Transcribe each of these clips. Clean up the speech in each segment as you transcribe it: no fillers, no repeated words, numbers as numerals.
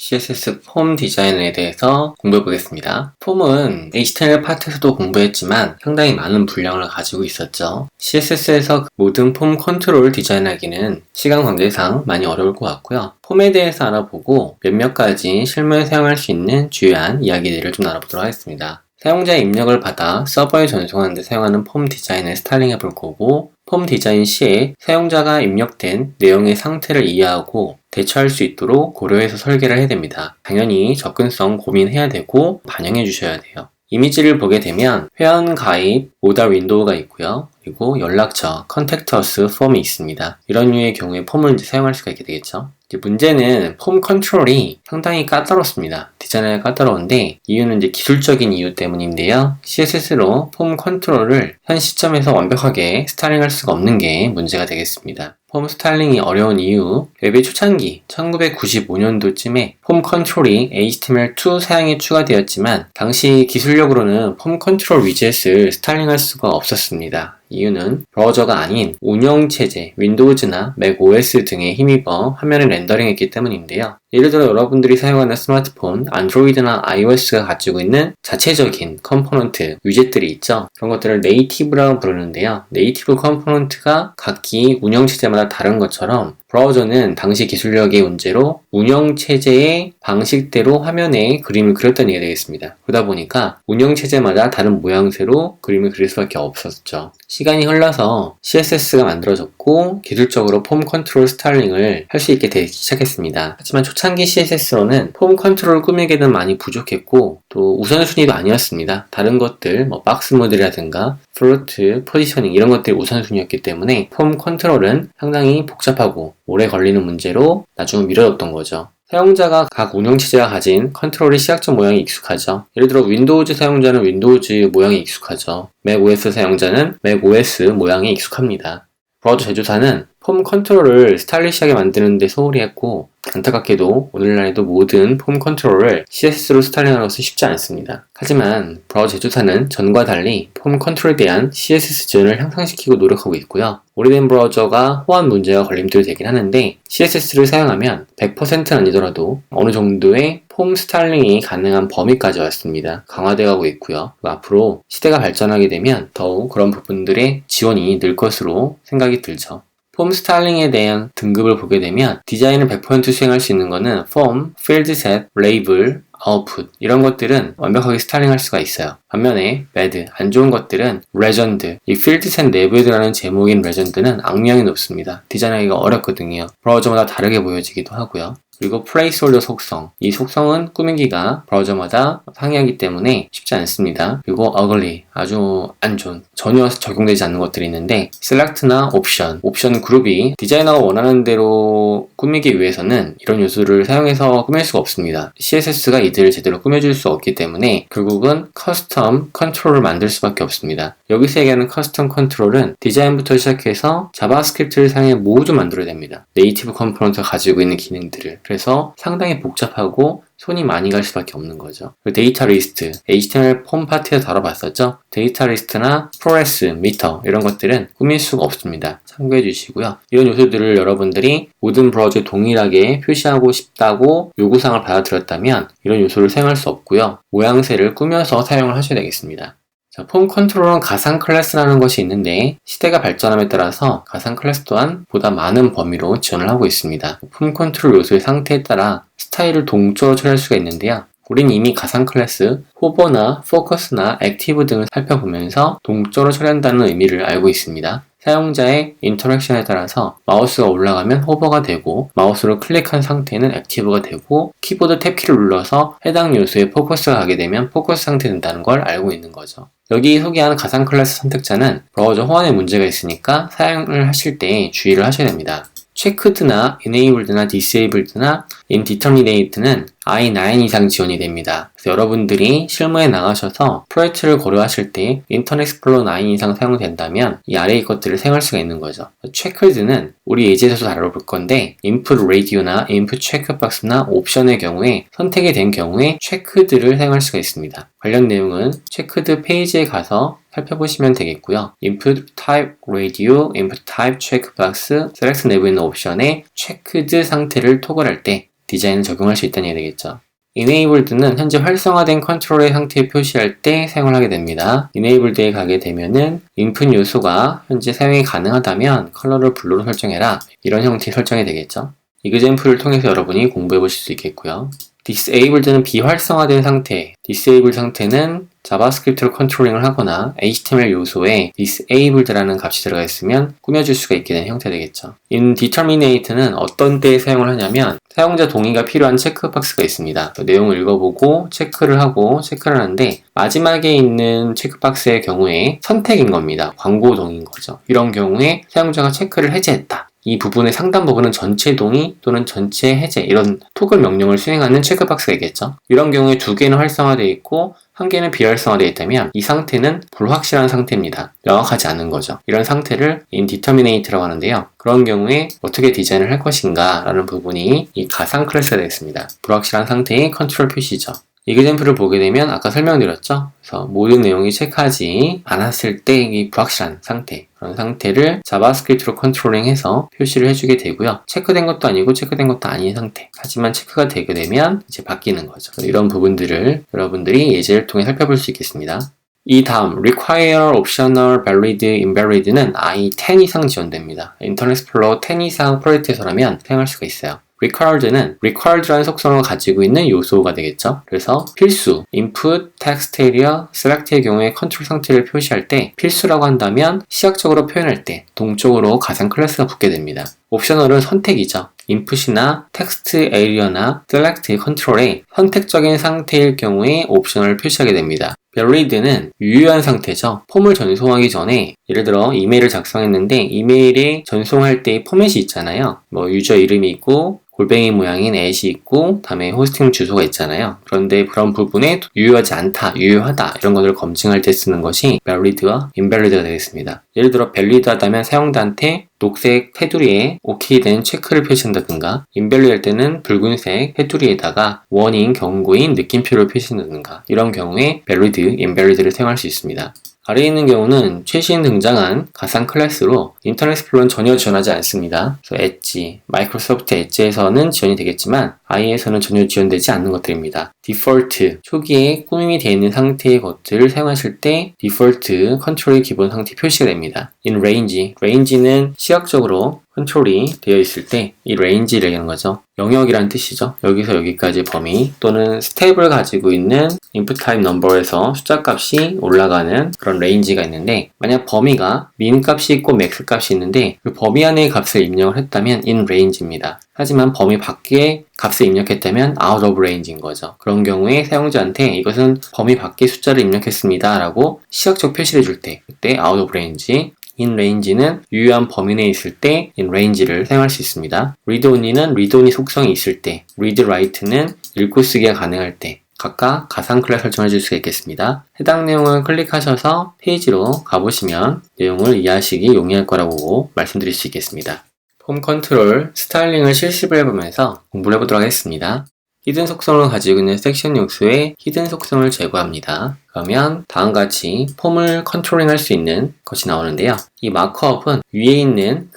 CSS 폼 디자인에 대해서 공부해 보겠습니다. 폼은 HTML 파트에서도 공부했지만 상당히 많은 분량을 가지고 있었죠. CSS에서 모든 폼 컨트롤 디자인하기는 시간 관계상 많이 어려울 것 같고요. 폼에 대해서 알아보고 몇몇 가지 실무에 사용할 수 있는 주요한 이야기들을 좀 알아보도록 하겠습니다. 사용자의 입력을 받아 서버에 전송하는 데 사용하는 폼 디자인을 스타일링해 볼 거고, 폼 디자인 시에 사용자가 입력된 내용의 상태를 이해하고 대처할 수 있도록 고려해서 설계를 해야 됩니다. 당연히 접근성 고민해야 되고 반영해 주셔야 돼요. 이미지를 보게 되면 회원 가입, 오더 윈도우가 있고요. 그리고 연락처, 컨택트 어스 폼이 있습니다. 이런 류의 경우에 폼을 이제 사용할 수가 있게 되겠죠. 이제 문제는 폼 컨트롤이 상당히 까다롭습니다. 디자인이 까다로운데 이유는 이제 기술적인 이유 때문인데요. CSS로 폼 컨트롤을 현 시점에서 완벽하게 스타일링할 수가 없는 게 문제가 되겠습니다. 폼 스타일링이 어려운 이유, 웹의 초창기 1995년도쯤에 폼 컨트롤이 HTML2 사양에 추가되었지만 당시 기술력으로는 폼 컨트롤 위젯을 스타일링할 수가 없었습니다. 이유는 브라우저가 아닌 운영체제, 윈도우즈나 맥 OS 등에 힘입어 화면을 렌더링했기 때문인데요. 예를 들어 여러분들이 사용하는 스마트폰, 안드로이드나 iOS가 가지고 있는 자체적인 컴포넌트, 위젯들이 있죠. 그런 것들을 네이티브라고 부르는데요. 네이티브 컴포넌트가 각기 운영체제마다 다른 것처럼 브라우저는 당시 기술력의 문제로 운영체제의 방식대로 화면에 그림을 그렸다는 얘기가 되겠습니다. 그러다 보니까 운영체제마다 다른 모양새로 그림을 그릴 수밖에 없었죠. 시간이 흘러서 CSS가 만들어졌고 기술적으로 폼 컨트롤 스타일링을 할 수 있게 되기 시작했습니다. 하지만 초창기 CSS로는 폼 컨트롤 꾸미기는 많이 부족했고 또 우선순위도 아니었습니다. 다른 것들, 박스 모델이라든가 플로트, 포지셔닝 이런 것들이 우선순위였기 때문에 폼 컨트롤은 상당히 복잡하고 오래 걸리는 문제로 나중에 미뤄졌던 거죠. 사용자가 각 운영체제가 가진 컨트롤의 시각적 모양이 익숙하죠. 예를 들어 윈도우즈 사용자는 윈도우즈 모양이 익숙하죠. 맥 OS 사용자는 맥 OS 모양이 익숙합니다. 브라우저 제조사는 폼 컨트롤을 스타일리시하게 만드는 데 소홀히 했고 안타깝게도 오늘날에도 모든 폼 컨트롤을 CSS로 스타일링하는 것은 쉽지 않습니다. 하지만 브라우저 제조사는 전과 달리 폼 컨트롤에 대한 CSS 지원을 향상시키고 노력하고 있고요. 오래된 브라우저가 호환 문제가 걸림돌이 되긴 하는데 CSS를 사용하면 100%는 아니더라도 어느 정도의 폼 스타일링이 가능한 범위까지 왔습니다. 강화되어 있고요. 앞으로 시대가 발전하게 되면 더욱 그런 부분들의 지원이 늘 것으로 생각이 들죠. 폼 스타일링에 대한 등급을 보게 되면 디자인을 100% 수행할 수 있는 것은 폼, 필드 셋, 레이블, 아웃풋 이런 것들은 완벽하게 스타일링할 수가 있어요. 반면에 bad, 안 좋은 것들은 레전드, 이 필드 셋 내부에 들어가는 제목인 레전드는 악명이 높습니다. 디자인하기가 어렵거든요. 브라우저마다 다르게 보여지기도 하고요. 그리고 플레이스홀더 속성, 이 속성은 꾸미기가 브라우저마다 상이하기 때문에 쉽지 않습니다. 그리고 ugly, 아주 안 좋은, 전혀 적용되지 않는 것들이 있는데 select나 옵션 그룹이 디자이너가 원하는 대로 꾸미기 위해서는 이런 요소를 사용해서 꾸밀 수가 없습니다. CSS가 이들을 제대로 꾸며줄 수 없기 때문에 결국은 커스텀 컨트롤을 만들 수밖에 없습니다. 여기서 얘기하는 커스텀 컨트롤은 디자인부터 시작해서 자바스크립트를 사용해 모두 만들어야 됩니다. 네이티브 컴포넌트가 가지고 있는 기능들을. 그래서 상당히 복잡하고 손이 많이 갈 수밖에 없는 거죠. 데이터 리스트, HTML 폼 파트에서 다뤄봤었죠? 데이터 리스트나 프로레스, 미터 이런 것들은 꾸밀 수가 없습니다. 참고해 주시고요. 이런 요소들을 여러분들이 모든 브라우저에 동일하게 표시하고 싶다고 요구사항을 받아들였다면 이런 요소를 사용할 수 없고요. 모양새를 꾸며서 사용을 하셔야 되겠습니다. 자, 폼 컨트롤은 가상 클래스라는 것이 있는데 시대가 발전함에 따라서 가상 클래스 또한 보다 많은 범위로 지원을 하고 있습니다. 폼 컨트롤 요소의 상태에 따라 스타일을 동적으로 처리할 수가 있는데요. 우린 이미 가상 클래스, 호버나 포커스나 액티브 등을 살펴보면서 동적으로 처리한다는 의미를 알고 있습니다. 사용자의 인터랙션에 따라서 마우스가 올라가면 호버가 되고 마우스로 클릭한 상태는 액티브가 되고 키보드 탭키를 눌러서 해당 요소에 포커스가 가게 되면 포커스 상태 된다는 걸 알고 있는 거죠. 여기 소개한 가상 클래스 선택자는 브라우저 호환에 문제가 있으니까 사용을 하실 때 주의를 하셔야 됩니다. checked나 enabled나 disabled나 indeterminate는 i9 이상 지원이 됩니다. 그래서 여러분들이 실무에 나가셔서 프로젝트를 고려하실 때 인터넷 익스플로러 9 이상 사용된다면 이 아래의 것들을 사용할 수가 있는 거죠. checked는 우리 예제에서도 다뤄볼 건데 input radio나 input checkbox나 옵션의 경우에 선택이 된 경우에 checked를 사용할 수가 있습니다. 관련 내용은 checkered 페이지에 가서 살펴보시면 되겠고요. input type radio, input type checkbox, select 내부에 있는 옵션에 checked 상태를 토글할 때 디자인을 적용할 수 있다는 얘기 되겠죠. Enabled는 현재 활성화된 컨트롤의 상태를 표시할 때 사용을 하게 됩니다. Enabled에 가게 되면은 input 요소가 현재 사용이 가능하다면 컬러를 블루로 설정해라, 이런 형태의 설정이 되겠죠. 이그젬플을 통해서 여러분이 공부해 보실 수 있겠고요. disabled는 비활성화된 상태, disable 상태는 자바스크립트로 컨트롤링을 하거나 HTML 요소에 disabled라는 값이 들어가 있으면 꾸며줄 수가 있게 되는 형태 되겠죠. indeterminate는 어떤 때에 사용을 하냐면 사용자 동의가 필요한 체크박스가 있습니다. 내용을 읽어보고 체크를 하는데 마지막에 있는 체크박스의 경우에 선택인 겁니다. 광고 동의인 거죠. 이런 경우에 사용자가 체크를 해제했다. 이 부분의 상단 부분은 전체 동의 또는 전체 해제, 이런 토글 명령을 수행하는 체크박스가 있겠죠. 이런 경우에 두 개는 활성화되어 있고 한 개는 비활성화되어 있다면 이 상태는 불확실한 상태입니다. 명확하지 않은 거죠. 이런 상태를 indeterminate라고 하는데요. 그런 경우에 어떻게 디자인을 할 것인가 라는 부분이 이 가상 클래스가 되겠습니다. 불확실한 상태의 컨트롤 표시죠. 이그젬플을 보게 되면 아까 설명드렸죠. 그래서 모든 내용이 체크하지 않았을 때 이 불확실한 상태, 그런 상태를 자바스크립트로 컨트롤링해서 표시를 해주게 되고요. 체크된 것도 아니고 체크된 것도 아닌 상태. 하지만 체크가 되게 되면 이제 바뀌는 거죠. 이런 부분들을 여러분들이 예제를 통해 살펴볼 수 있겠습니다. 이 다음 require, optional, valid, invalid는 i10 이상 지원됩니다. 인터넷 익스플로러 10 이상 프로젝트에서라면 사용할 수가 있어요. required라는 속성을 가지고 있는 요소가 되겠죠. 그래서 필수, input, text area, select의 경우에 컨트롤 상태를 표시할 때 필수라고 한다면 시각적으로 표현할 때 동쪽으로 가상 클래스가 붙게 됩니다. 옵셔널은 선택이죠. input이나 text area나 select 컨트롤의 선택적인 상태일 경우에 옵셔널을 표시하게 됩니다. valid는 유효한 상태죠. 폼을 전송하기 전에 예를 들어 이메일을 작성했는데 이메일에 전송할 때 포맷이 있잖아요. 유저 이름이 있고 골뱅이 모양인 @이 있고 다음에 호스팅 주소가 있잖아요. 그런데 그런 부분에 유효하지 않다, 유효하다 이런 것들을 검증할 때 쓰는 것이 valid와 invalid가 되겠습니다. 예를 들어 valid하다면 사용자한테 녹색 테두리에 OK 된 체크를 표시한다든가 invalid 할 때는 붉은색 테두리에다가 워닝, 경고인, 느낌표를 표시한다든가 이런 경우에 valid, invalid를 사용할 수 있습니다. 아래에 있는 경우는 최신 등장한 가상 클래스로 인터넷 익스플로러는 전혀 지원하지 않습니다. 그래서 엣지, 마이크로소프트 엣지에서는 지원이 되겠지만 IE에서는 전혀 지원되지 않는 것들입니다. 디폴트, 초기에 꾸밈이 되어 있는 상태의 것들을 사용하실 때 디폴트 컨트롤의 기본 상태 표시가 됩니다. in range는 시각적으로 컨트롤이 되어 있을 때 이 range를 얘기하는 거죠. 영역이란 뜻이죠. 여기서 여기까지 범위 또는 스텝을 가지고 있는 input type number에서 숫자 값이 올라가는 그런 range가 있는데 만약 범위가 min 값이 있고 max 값이 있는데 그 범위 안에 값을 입력을 했다면 in range입니다. 하지만 범위 밖에 값을 입력했다면 out of range인 거죠. 그런 경우에 사용자한테 이것은 범위 밖의 숫자를 입력했습니다 라고 시각적 표시를 해줄 때 그때 out of range, in range는 유효한 범위 내에 있을 때 in range를 사용할 수 있습니다. read only는 read only 속성이 있을 때, read write는 읽고 쓰기가 가능할 때 각각 가상 클래스 설정해 줄 수가 있겠습니다. 해당 내용을 클릭하셔서 페이지로 가보시면 내용을 이해하시기 용이할 거라고 말씀드릴 수 있겠습니다. 폼 컨트롤, 스타일링을 실습을 해보면서 공부를 해보도록 하겠습니다. 히든 속성을 가지고 있는 섹션 요소에 히든 속성을 제거합니다. 그러면 다음과 같이 폼을 컨트롤링 할 수 있는 것이 나오는데요. 이 마크업은 위에 있는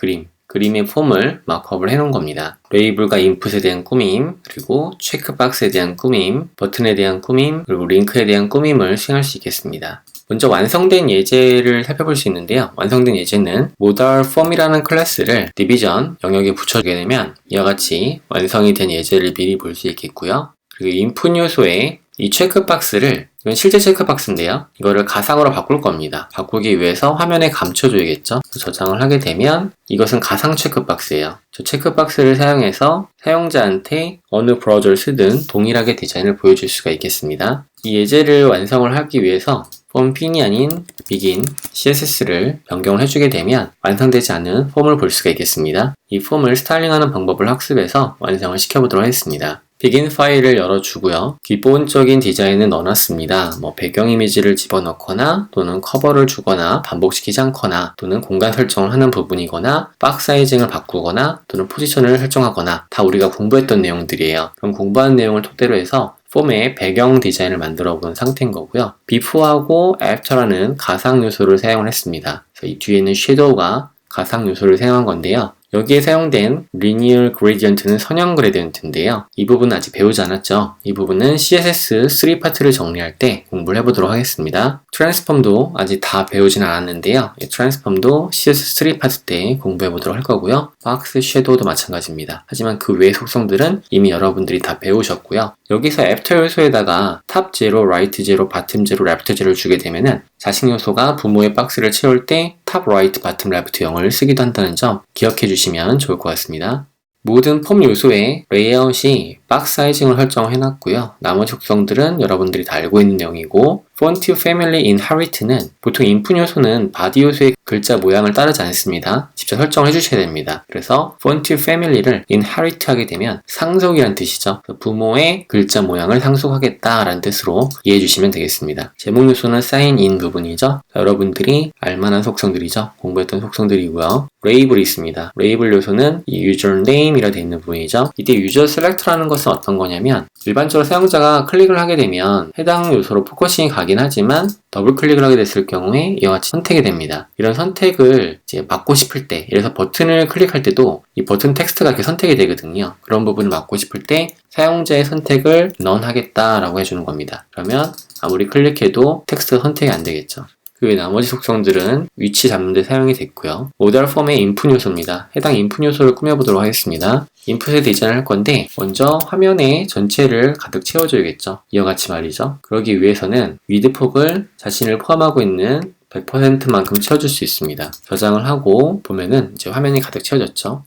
그림의 폼을 마크업을 해놓은 겁니다. 레이블과 인풋에 대한 꾸밈, 그리고 체크박스에 대한 꾸밈, 버튼에 대한 꾸밈, 그리고 링크에 대한 꾸밈을 수행할 수 있겠습니다. 먼저 완성된 예제를 살펴볼 수 있는데요. 완성된 예제는 modal form이라는 클래스를 division 영역에 붙여주게 되면 이와 같이 완성이 된 예제를 미리 볼 수 있겠고요. 그리고 인풋 요소에 이 체크박스를, 이건 실제 체크박스인데요. 이거를 가상으로 바꿀 겁니다. 바꾸기 위해서 화면에 감춰줘야겠죠. 저장을 하게 되면 이것은 가상 체크박스예요. 저 체크박스를 사용해서 사용자한테 어느 브라우저를 쓰든 동일하게 디자인을 보여줄 수가 있겠습니다. 이 예제를 완성을 하기 위해서 폼 핀이 아닌 begin CSS를 변경을 해주게 되면 완성되지 않은 폼을 볼 수가 있겠습니다. 이 폼을 스타일링하는 방법을 학습해서 완성을 시켜보도록 하겠습니다. begin 파일을 열어주고요. 기본적인 디자인은 넣어놨습니다. 배경 이미지를 집어넣거나 또는 커버를 주거나 반복시키지 않거나 또는 공간 설정을 하는 부분이거나 박스 사이징을 바꾸거나 또는 포지션을 설정하거나 다 우리가 공부했던 내용들이에요. 그럼 공부한 내용을 토대로 해서 폼의 배경 디자인을 만들어 본 상태인 거고요. before하고 after라는 가상 요소를 사용을 했습니다. 그래서 이 뒤에는 shadow가 가상 요소를 사용한 건데요. 여기에 사용된 linear gradient는 선형 그레디언트인데요. 이 부분은 아직 배우지 않았죠. 이 부분은 CSS 3파트를 정리할 때 공부를 해보도록 하겠습니다. 트랜스폼도 아직 다 배우진 않았는데요. 이 트랜스폼도 CS 3파트 때 공부해보도록 할 거고요. 박스 섀도우도 마찬가지입니다. 하지만 그 외의 속성들은 이미 여러분들이 다 배우셨고요. 여기서 애프터 요소에다가 탑 제로, 라이트 제로, 바텀 제로, 레프트 제로를 주게 되면은 자식 요소가 부모의 박스를 채울 때 탑, 라이트, 바텀, 레프트 0을 쓰기도 한다는 점 기억해 주시면 좋을 것 같습니다. 모든 폼 요소의 레이아웃이 박스 사이징을 설정을 해놨고요. 나머지 속성들은 여러분들이 다 알고 있는 내용이고 폰트 패밀리 인헤리트는 보통 인풋 요소는 바디 요소의 글자 모양을 따르지 않습니다. 직접 설정을 해주셔야 됩니다. 그래서 폰트 패밀리를 인헤리트 하게 되면 상속이란 뜻이죠. 부모의 글자 모양을 상속하겠다라는 뜻으로 이해해 주시면 되겠습니다. 제목 요소는 사인 인 부분이죠. 여러분들이 알만한 속성들이죠. 공부했던 속성들이고요. 레이블이 있습니다. 레이블 요소는 이 유저 네임이라 되어 있는 부분이죠. 이때 유저 셀렉터라는 것은 어떤 거냐면 일반적으로 사용자가 클릭을 하게 되면 해당 요소로 포커싱이 가긴 하지만 더블 클릭을 하게 됐을 경우에 이와 같이 선택이 됩니다. 이런 선택을 이제 막고 싶을 때, 이래서 버튼을 클릭할 때도 이 버튼 텍스트가 이렇게 선택이 되거든요. 그런 부분을 막고 싶을 때 사용자의 선택을 none 하겠다라고 해주는 겁니다. 그러면 아무리 클릭해도 텍스트가 선택이 안 되겠죠. 그 외 나머지 속성들은 위치 잡는 데 사용이 됐고요. 모달 폼의 인풋 요소입니다. 해당 인풋 요소를 꾸며보도록 하겠습니다. 인풋에 디자인을 할 건데 먼저 화면에 전체를 가득 채워줘야겠죠. 이와 같이 말이죠. 그러기 위해서는 위드 폭을 자신을 포함하고 있는 100%만큼 채워줄 수 있습니다. 저장을 하고 보면은 이제 화면이 가득 채워졌죠.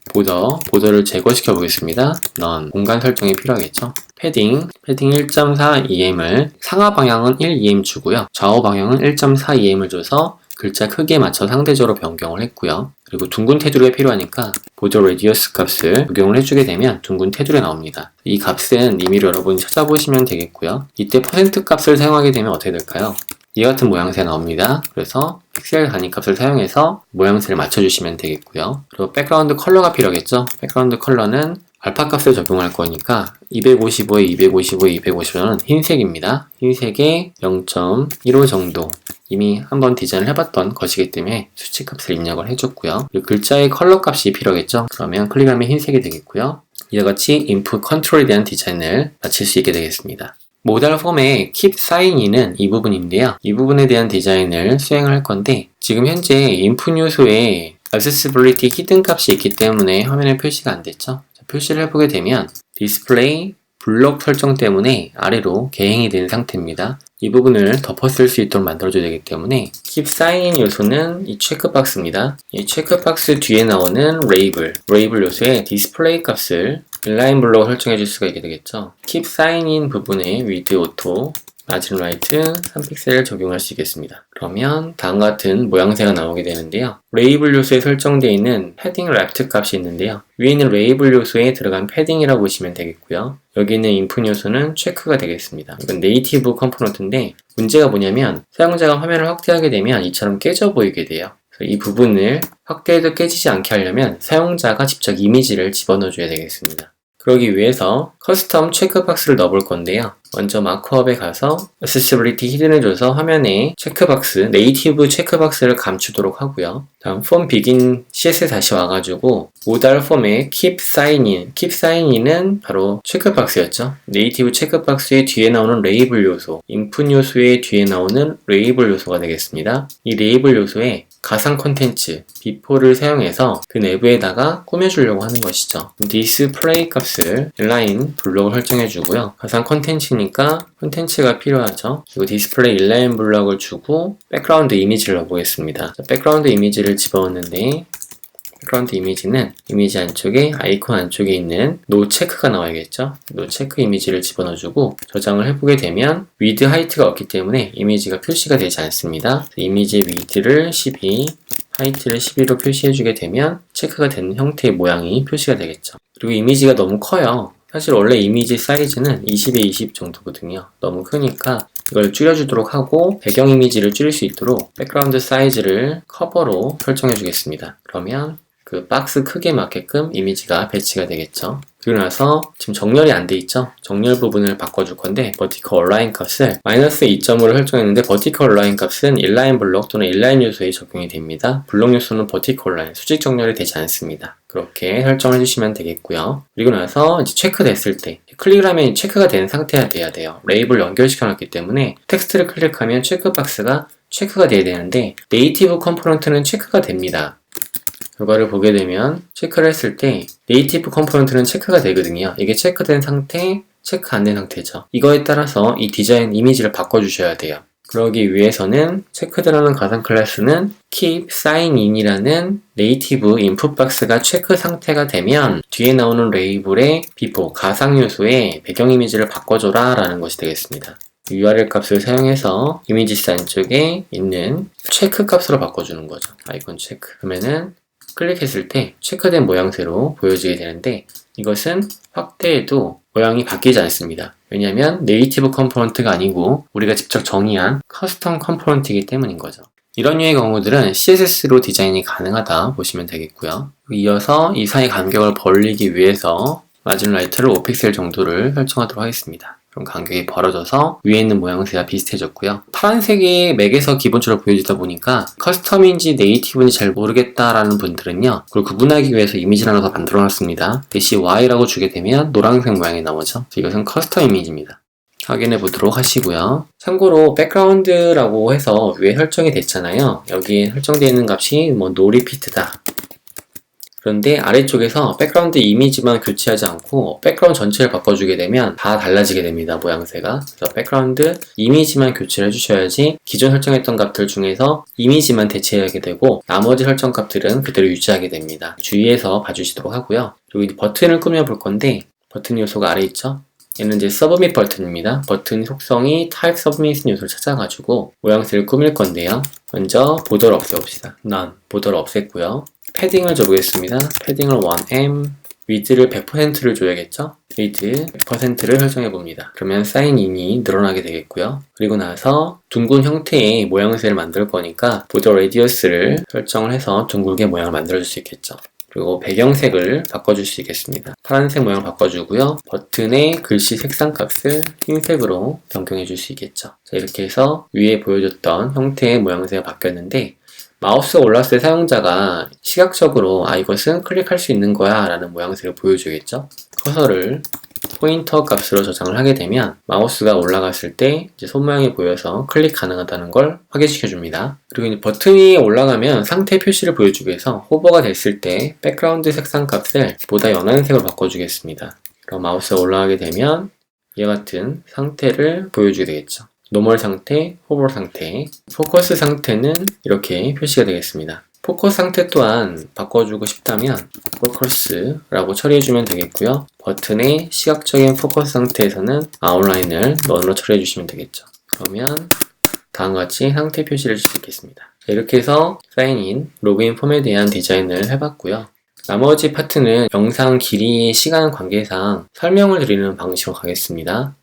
보더를 제거시켜 보겠습니다. none. 공간 설정이 필요하겠죠. 패딩 1.4em을 상하 방향은 1em 주고요. 좌우 방향은 1.4em을 줘서 글자 크기에 맞춰 상대적으로 변경을 했고요. 그리고 둥근 테두리가 필요하니까 보더 레디어스 값을 적용을 해주게 되면 둥근 테두리가 나옵니다. 이 값은 임의로 여러분이 찾아보시면 되겠고요. 이때 퍼센트 값을 사용하게 되면 어떻게 될까요? 이와 같은 모양새가 나옵니다. 그래서 픽셀 단위값을 사용해서 모양새를 맞춰주시면 되겠고요. 그리고 백그라운드 컬러가 필요하겠죠. 백그라운드 컬러는 알파 값을 적용할 거니까 255에 255에 255는 흰색입니다. 흰색에 0.15 정도 이미 한번 디자인을 해봤던 것이기 때문에 수치값을 입력을 해줬고요. 그리고 글자의 컬러 값이 필요하겠죠. 그러면 클릭하면 흰색이 되겠고요. 이와 같이 인풋 컨트롤에 대한 디자인을 마칠 수 있게 되겠습니다. 모달 폼의 keep sign인은 이 부분인데요. 이 부분에 대한 디자인을 수행을 할 건데 지금 현재 인풋 요소에 accessibility 히든 값이 있기 때문에 화면에 표시가 안 됐죠. 표시를 해보게 되면 디스플레이 블록 설정 때문에 아래로 개행이 된 상태입니다. 이 부분을 덮어쓸 수 있도록 만들어줘야 되기 때문에 keep sign 요소는 이 체크박스입니다. 이 체크박스 뒤에 나오는 레이블 요소의 디스플레이 값을 인라인 블록 설정해 줄 수가 있게 되겠죠. keep sign 부분에 width auto, margin right 3픽셀 적용할 수 있겠습니다. 그러면 다음과 같은 모양새가 나오게 되는데요. 레이블 요소에 설정되어 있는 패딩 left 값이 있는데요. 위에 있는 레이블 요소에 들어간 패딩이라고 보시면 되겠고요. 여기 있는 인풋 요소는 체크가 되겠습니다. 이건 네이티브 컴포넌트인데 문제가 뭐냐면 사용자가 화면을 확대하게 되면 이처럼 깨져 보이게 돼요. 이 부분을 확대해도 깨지지 않게 하려면 사용자가 직접 이미지를 집어넣어줘야 되겠습니다. 그러기 위해서 커스텀 체크박스를 넣어볼 건데요. 먼저 마크업에 가서 Accessibility Hidden을 줘서 화면에 체크박스, 네이티브 체크박스를 감추도록 하고요. 다음 Form Begin CS에 다시 와가지고 모달 폼의 Keep Sign인은 바로 체크박스였죠. 네이티브 체크박스의 뒤에 나오는 레이블 요소, 인풋 요소의 뒤에 나오는 레이블 요소가 되겠습니다. 이 레이블 요소에 가상 콘텐츠, 비포를 사용해서 그 내부에다가 꾸며주려고 하는 것이죠. 디스플레이 값을 인라인 블록을 설정해주고요. 가상 콘텐츠니까 콘텐츠가 필요하죠. 그리고 디스플레이 인라인 블록을 주고 백그라운드 이미지를 넣어보겠습니다. 백그라운드 이미지를 집어넣는데 백그라운드 이미지는 이미지 안쪽에 아이콘 안쪽에 있는 노 체크가 나와야겠죠. 노 체크 이미지를 집어넣어주고 저장을 해보게 되면 위드 하이트가 없기 때문에 이미지가 표시가 되지 않습니다. 이미지의 위드를 12, 하이트를 12로 표시해주게 되면 체크가 된 형태의 모양이 표시가 되겠죠. 그리고 이미지가 너무 커요. 사실 원래 이미지 사이즈는 20에 20 정도거든요. 너무 크니까 이걸 줄여주도록 하고 배경 이미지를 줄일 수 있도록 백그라운드 사이즈를 커버로 설정해 주겠습니다. 그러면 그 박스 크기에 맞게끔 이미지가 배치가 되겠죠. 그리고 나서 지금 정렬이 안 돼 있죠? 정렬 부분을 바꿔줄 건데 vertical align 값을 마이너스 2.5를 설정했는데 vertical align 값은 inline 블록 또는 inline 요소에 적용이 됩니다. 블록 요소는 vertical align, 수직 정렬이 되지 않습니다. 그렇게 설정을 해주시면 되겠고요. 그리고 나서 이제 체크됐을 때 클릭을 하면 체크가 된 상태가 돼야 돼요. 레이블 연결시켜 놨기 때문에 텍스트를 클릭하면 체크박스가 체크가 돼야 되는데 네이티브 컴포넌트는 체크가 됩니다. 결과를 보게 되면 체크를 했을 때 네이티브 컴포넌트는 체크가 되거든요. 이게 체크된 상태, 체크 안 된 상태죠. 이거에 따라서 이 디자인 이미지를 바꿔주셔야 돼요. 그러기 위해서는 체크드라는 가상 클래스는 keep sign in이라는 네이티브 인풋 박스가 체크 상태가 되면 뒤에 나오는 레이블의 before 가상 요소의 배경 이미지를 바꿔줘라 라는 것이 되겠습니다. URL 값을 사용해서 이미지스 안쪽에 있는 체크 값으로 바꿔주는 거죠. 아이콘 체크. 그러면은 클릭했을 때 체크된 모양새로 보여지게 되는데 이것은 확대해도 모양이 바뀌지 않습니다. 왜냐하면 네이티브 컴포넌트가 아니고 우리가 직접 정의한 커스텀 컴포넌트이기 때문인 거죠. 이런 류의 경우들은 CSS로 디자인이 가능하다 보시면 되겠고요. 이어서 이 사이 간격을 벌리기 위해서 마진 라이트를 5픽셀 정도를 설정하도록 하겠습니다. 그럼 간격이 벌어져서 위에 있는 모양새와 비슷해졌고요. 파란색이 맥에서 기본적으로 보여지다 보니까 커스텀인지 네이티브인지 잘 모르겠다라는 분들은요, 그걸 구분하기 위해서 이미지를 하나 더 만들어놨습니다. 대시 Y라고 주게 되면 노란색 모양이 나오죠. 이것은 커스텀 이미지입니다. 확인해 보도록 하시고요. 참고로 백그라운드라고 해서 위에 설정이 됐잖아요. 여기에 설정되어 있는 값이 no repeat다. 그런데 아래쪽에서 백그라운드 이미지만 교체하지 않고 백그라운드 전체를 바꿔주게 되면 다 달라지게 됩니다. 모양새가. 그래서 백그라운드 이미지만 교체를 해주셔야지 기존 설정했던 값들 중에서 이미지만 대체하게 되고 나머지 설정 값들은 그대로 유지하게 됩니다. 주의해서 봐주시도록 하고요. 그리고 이제 버튼을 꾸며볼 건데 버튼 요소가 아래 있죠? 얘는 이제 서브밋 버튼입니다. 버튼 속성이 타입 서브밋 요소를 찾아가지고 모양새를 꾸밀 건데요. 먼저 보더를 없애봅시다. None. 보더를 없앴고요. 패딩을 줘보겠습니다. 패딩을 1M, 위드를 100%를 줘야겠죠? 위드 100%를 설정해봅니다. 그러면 사인인이 늘어나게 되겠고요. 그리고 나서 둥근 형태의 모양새를 만들 거니까 보더 레디어스를 설정을 해서 둥글게 모양을 만들어줄 수 있겠죠. 그리고 배경색을 바꿔줄 수 있겠습니다. 파란색 모양 바꿔주고요. 버튼의 글씨 색상 값을 흰색으로 변경해 줄 수 있겠죠. 자, 이렇게 해서 위에 보여줬던 형태의 모양새가 바뀌었는데 마우스가 올랐을 때 사용자가 시각적으로 이것은 클릭할 수 있는 거야 라는 모양새를 보여주겠죠. 커서를 포인터 값으로 저장을 하게 되면 마우스가 올라갔을 때 이제 손 모양이 보여서 클릭 가능하다는 걸 확인시켜 줍니다. 그리고 이제 버튼이 올라가면 상태 표시를 보여주기 위해서 호버가 됐을 때 백그라운드 색상 값을 보다 연한 색으로 바꿔주겠습니다. 그럼 마우스가 올라가게 되면 이와 같은 상태를 보여주게 되겠죠. 노멀 상태, 호버 상태, 포커스 상태는 이렇게 표시가 되겠습니다. 포커스 상태 또한 바꿔주고 싶다면 포커스라고 처리해주면 되겠고요. 버튼의 시각적인 포커스 상태에서는 아웃라인을 넌으로 처리해주시면 되겠죠. 그러면 다음과 같이 상태 표시를 줄 수 있겠습니다. 이렇게 해서 사인인, 로그인 폼에 대한 디자인을 해봤고요. 나머지 파트는 영상 길이의 시간 관계상 설명을 드리는 방식으로 가겠습니다.